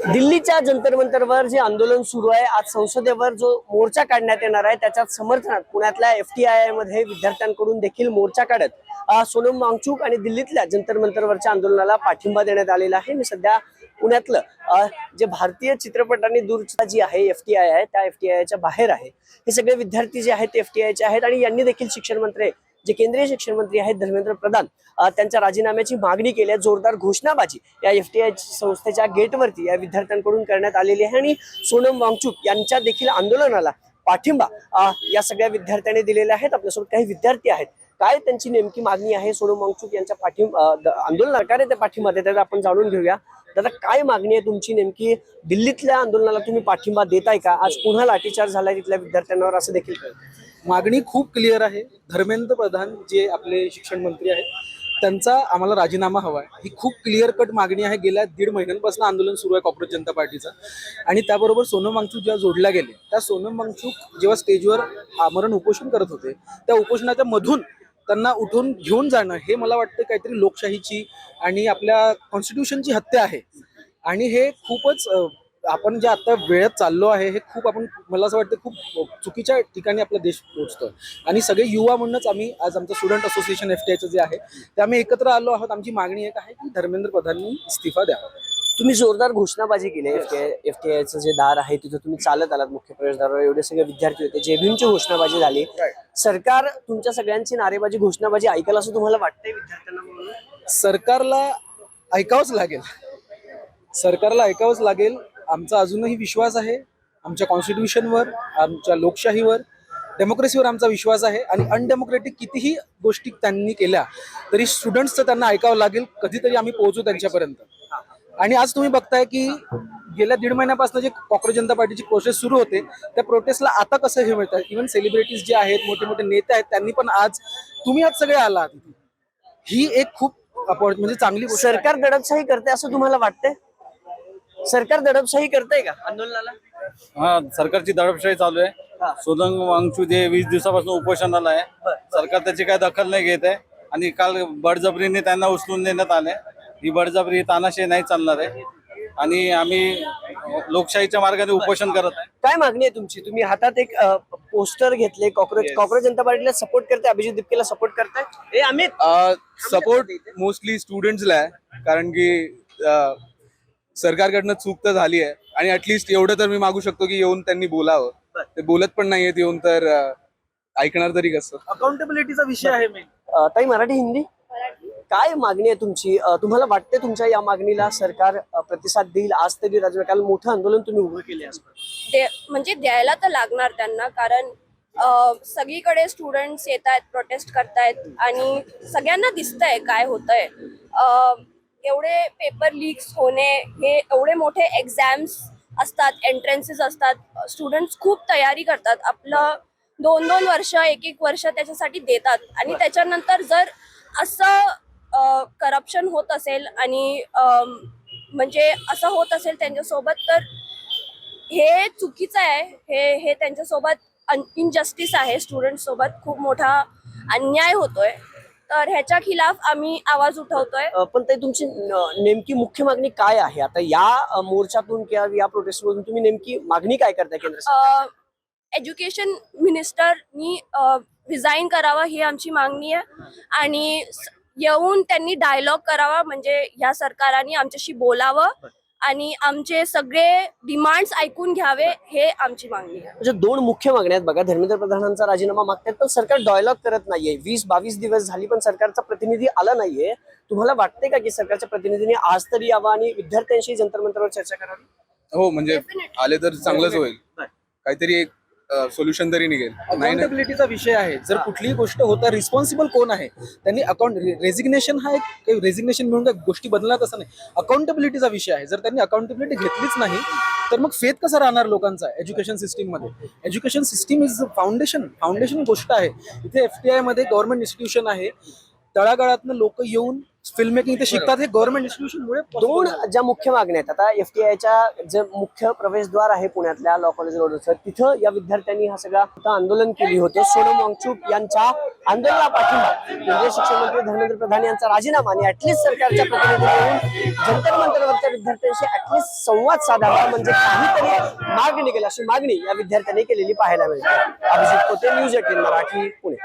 दिल्लीच्या जंतर मंतरवर जे आंदोलन सुरू आहे, आज संसदेवर जो मोर्चा काढण्यात येणार आहे त्याच्यात समर्थनात पुण्यातल्या FTII मध्ये विद्यार्थ्यांकडून देखील मोर्चा काढत सोनम वांगचुक आणि दिल्लीतल्या जंतर मंतरवरच्या आंदोलनाला पाठिंबा देण्यात आलेला आहे। मी सध्या पुण्यातलं जे भारतीय चित्रपट आणि दूरचित्रवाणी जी आहे FTII आहे त्या FTIIच्या बाहेर आहे। हे सगळे विद्यार्थी जे आहेत ते FTIIचे आहेत आणि यांनी देखील शिक्षण मंत्री जे केंद्रीय शिक्षण मंत्री आहेत धर्मेंद्र प्रधान त्यांच्या राजीनाम्याची मागणी केली आहे। जोरदार घोषणाबाजी या FTII संस्थेच्या गेटवरती या विद्यार्थ्यांकडून करण्यात आलेली आहे आणि सोनम वांगचुक यांच्या देखील आंदोलनाला पाठिंबा या सगळ्या विद्यार्थ्यांनी दिलेला आहे। आपल्यासोबत काही विद्यार्थी आहेत, काय त्यांची नेमकी मागणी आहे सोनम वांगचुक यांच्या आंदोलनाला ते पाठिंबा देतात आपण जाणून घेऊया। दादा, काय मागणी आहे तुमची नेमकी? दिल्लीतल्या आंदोलनाला तुम्ही पाठिंबा देताय का? आज पुन्हा लाठीचार्ज झालाय तिथल्या विद्यार्थ्यांवर असं देखील कळतं। मागणी खूप क्लिअर आहे। धर्मेंद्र प्रधान जे आपले शिक्षण मंत्री आहेत त्यांचा आम्हाला राजीनामा हवा आहे, ही खूप क्लिअर कट मागणी आहे। गेल्या 1.5 महिन्यांपासून आंदोलन सुरू आहे कॉर्पोरेट जनता पार्टीचं आणि त्याबरोबर सोनम वांगचुक जेव्हा जोडल्या गेले त्या सोनम वांगचुक जेव्हा स्टेजवर आमरण उपोषण करत होते त्या उपोषणाच्या मधून त्यांना उठून घेऊन जाणं हे मला वाटतं काहीतरी लोकशाहीची आणि आपल्या कॉन्स्टिट्यूशनची हत्या आहे आणि हे खूपच आपण जे आता वेळेत चाललो आहे हे खूप मला असं वाटतं खूप चुकीच्या ठिकाणी आपला देश पोहोचतोय आणि सगळे युवा म्हणूनच आम्ही आज आमचं स्टुडंट असोसिएशन FTIचं जे आहे ते आम्ही एकत्र आलो आहोत। आमची मागणी एक आहे की धर्मेंद्र प्रधाननी इस्तिफा द्यावा। तुम्ही जोरदार घोषणाबाजी केली। FTIचं जे दार आहे तिथं तुम्ही चालत आलात मुख्य प्रवेशद्वारावर, एवढे सगळे विद्यार्थी होते, जेबीमची घोषणाबाजी झाली। सरकार तुमच्या सगळ्यांची नारेबाजी घोषणाबाजी ऐकलं असं तुम्हाला वाटतंय विद्यार्थ्यांना? म्हणून सरकारला ऐकावंच लागेल, सरकारला ऐकावंच लागेल। आमचा अजूनही विश्वास आहे आमच्या कॉन्स्टिट्यूशनवर, आमच्या लोकशाहीवर, डेमोक्रेसीवर आमचा विश्वास आहे आणि अनडेमोक्रेटिक कितीही गोष्टी त्यांनी केल्या तरी स्टुडंट्सचं त्यांना ऐकावं लागेल। कधीतरी आम्ही पोहोचू त्यांच्यापर्यंत। आणि आज तुम्ही बघताय की गेल्या 1.5 महिन्यापासून जे कॉर्पोरेट जनता पार्टीची प्रोसेस सुरू होते त्या प्रोटेस्टला आता कसं हे मिळतं, इव्हन सेलिब्रिटीज जे आहेत, मोठे मोठे नेते आहेत, त्यांनी पण आज तुम्ही आज सगळे आलात, ही एक खूप म्हणजे चांगली गोष्ट। सरकार दडपशाही करते असं तुम्हाला वाटतंय? सरकार दडपशाही करतंय का आंदोलनाला? हा, सरकारची दडपशाही चालू आहे। सोनम वांगचुक जे 20 दिवसापासून उपोषणाला आहे, सरकार त्याची काय दखल नाही घेत आहे आणि काल बळजबरीने त्यांना उचलून देण्यात आले। ही बळजबरी तानाशाही नाही चालणार आहे आणि आम्ही लोकशाहीच्या मार्गाने उपोषण करत आहे। काय मागणी आहे तुमची? तुम्ही हातात एक पोस्टर घेतले, कॉक्रोच जनता पार्टीला सपोर्ट करते, अभिजित दिपकेला सपोर्ट करताय? अमित, सपोर्ट मोस्टली स्टुडंट्सला आहे कारण की सरकारकडनं चूक तर झाली आहे आणि ऍटलिस्ट एवढं तर मी मागू शकतो की येऊन त्यांनी बोलावं। ते बोलत पण नाहीयेत येऊन, तर ऐकणार तरी कसं? अकाउंटेबिलिटीचा विषय आहे मेन। ताई, मराठी हिंदी, काय मागणी आहे तुमची? तुम्हाला वाटते तुमच्या या मागणीला सरकार प्रतिसाद देईल? आज तरी काल मोठं आंदोलन तुम्ही उभं केले म्हणजे द्यायला तर लागणार त्यांना, कारण सगळीकडे स्टुडंट्स येत आहेत, प्रोटेस्ट करतायत आणि सगळ्यांना दिसतंय काय होतंय। एवढे पेपर लीक्स होणे, हे एवढे मोठे एक्झाम्स असतात, एंट्रन्सेस असतात, स्टुडंट्स खूप तयारी करतात, आपलं 2-2 वर्ष 1-1 वर्ष त्याच्यासाठी देतात आणि त्याच्यानंतर जर असं करप्शन होत असेल आणि म्हणजे असं होत असेल त्यांच्यासोबत, तर हे चुकीचं आहे। हे त्यांच्यासोबत इनजस्टिस आहे, स्टुडंट सोबत खूप मोठा अन्याय होतोय, तर ह्याच्या खिलाफ आम्ही आवाज उठवतोय। पण ते तुमची नेमकी मुख्य मागणी काय आहे? आता या मोर्चातून किंवा या प्रोटेस्टमधून तुम्ही नेमकी मागणी काय करताय केंद्र सरकार? एज्युकेशन मिनिस्टरनी रिझाईन करावं ही आमची मागणी आहे आणि येऊन त्यांनी डायलॉग करावा, म्हणजे ह्या सरकारने आमच्याशी बोलावं आणि आमचे सगळे डिमांड्स ऐकून घ्यावे, हे आमची मागणी आहे। म्हणजे 2 मुख्य मागण्या आहेत बघा। धर्मेंद्र प्रधानांचा राजीनामा मागतात पण सरकार डायलॉग करत नाहीये। 20-22 दिवस झाली पण सरकारचा प्रतिनिधी आला नाहीये। तुम्हाला वाटते का की सरकारच्या प्रतिनिधींनी आज तरी यावं आणि विद्यार्थ्यांशी जंतर मंतरवर चर्चा करावी? हो, म्हणजे आले तर चांगलंच होईल, काहीतरी एक सोल्युशन तरी निघेल। अकाउंटेबिलिटीचा विषय आहे। जर कुठलीही गोष्ट होता रिस्पॉन्सिबल कोण आहे, त्यांनी रेजिग्नेशन हा एक रेजिग्नेशन मिळून काही गोष्टी बदलणार असं नाही, अकाउंटेबिलिटीचा विषय आहे। जर त्यांनी अकाउंटेबिलिटी घेतलीच नाही तर मग फेथ कसा राहणार लोकांचा एज्युकेशन सिस्टीम मध्ये? एज्युकेशन सिस्टीम इज फाउंडेशन गोष्ट आहे। इथे FTI मध्ये गव्हर्नमेंट इन्स्टिट्यूशन आहे, तळागाळातनं लोक येऊन फिल्म मेकिंग ते शिकतात हे गव्हर्नमेंट इन्स्टिट्यूशन मुळे दोन ज्या मुख्य मागण्या आहेत आता FTIच्या जे मुख्य प्रवेशद्वार आहे पुण्यातल्या लॉ कॉलेज रोडचं, तिथं या विद्यार्थ्यांनी हा सगळा आंदोलन केली होतं. सोनम वांगचूक यांच्या आंदोलनाला पाठिंबा, केंद्रीय शिक्षण मंत्री धर्मेंद्र प्रधान यांचा राजीनामा आणि ऍटलिस्ट सरकारच्या प्रतिनिधी म्हणून जंतर मंतरवरच्या विद्यार्थ्यांशी ऍटलिस्ट संवाद साधावा, म्हणजे काहीतरी मार्ग निघेल अशी मागणी या विद्यार्थ्यांनी केलेली पाहायला मिळते. अभिजित पोते, न्यूज 18 मराठी, पुणे.